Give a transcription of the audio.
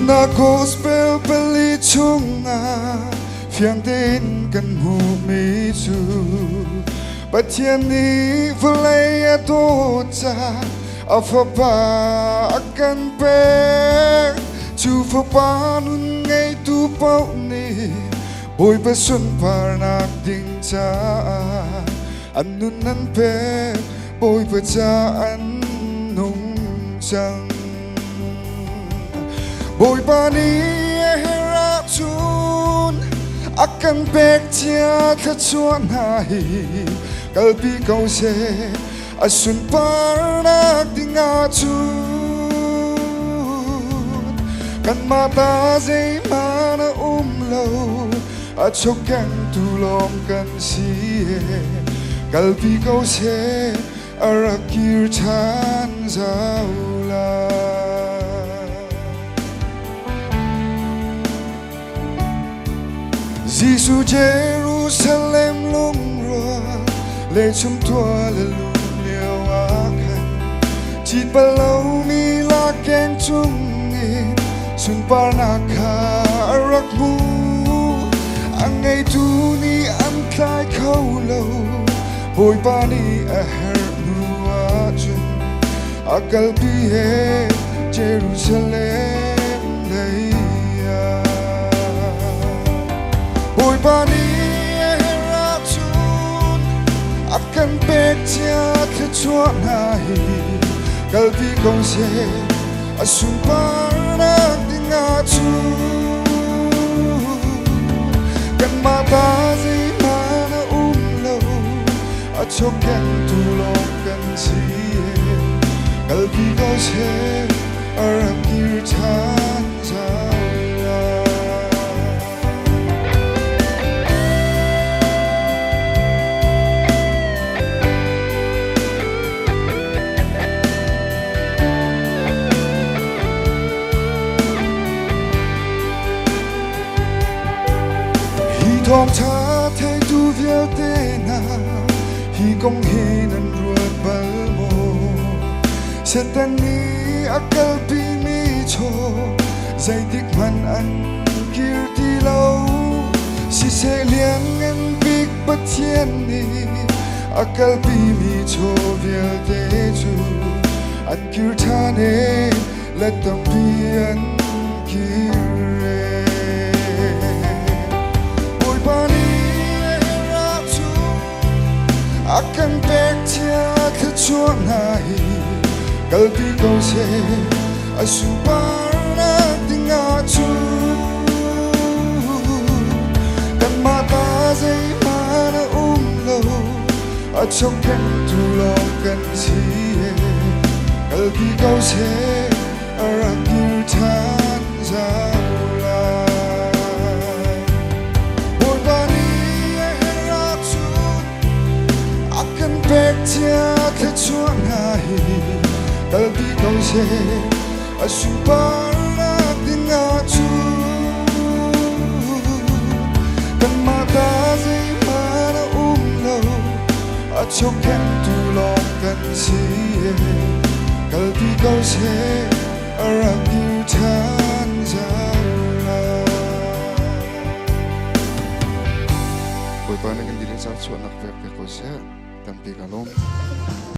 na gospel pelichunga phiang tin kan hu mi chu pathian ni vlei to cha afapa kan pe chu fa pa nun ngai tu pau ni boy pa sun par nak ding cha an nun nan pe boy pa cha an nung chang boy pa ni hera chun akan pek chia kha chuan hai kalpi kau se asun par nak ding a chu kan mata zai mana lo a chok kan tu lom kan si kalpi kau se arakir chan zaula Giêsu Jerusalem lung rua lệ chum tua lệ lung liêu akan chit balau mi la keng chung ni sun par na kha rak mu ang ngay tu ni an khai khâu lâu boy pa ni a her nu a chun akal pi he Jerusalem lay boy pa ni hera chun akan pek chia kha chuan hai kalpi kong se asun par nak ding a chu kan mata zai mana lo a chok kan tu lom kan si kalpi kong se arakir chan zaula Thong cha thay tu viêu te na hi kong hi nan ruat bal mo se tan ni akal pi mi cho zai dik man an kir ti lo si se liang en big pathian ni akal pi mi cho viêu te chu an kir tha ne let them be an kir akan pek chia kha chuan hai kalpi kau se asu par nak ding a chu kan mata zai mana lo a chok kan tu lom kan si kalpi kau se arakir chan zaula pek chia kha chuan hai kalpi kau se asu par nak ding a chu kan mata zai mana lo a chok kan tu lom kan si kalpi kau se arakir chan zaula boy pa na kan dilin sa chuan nak pek ko se tampi kalom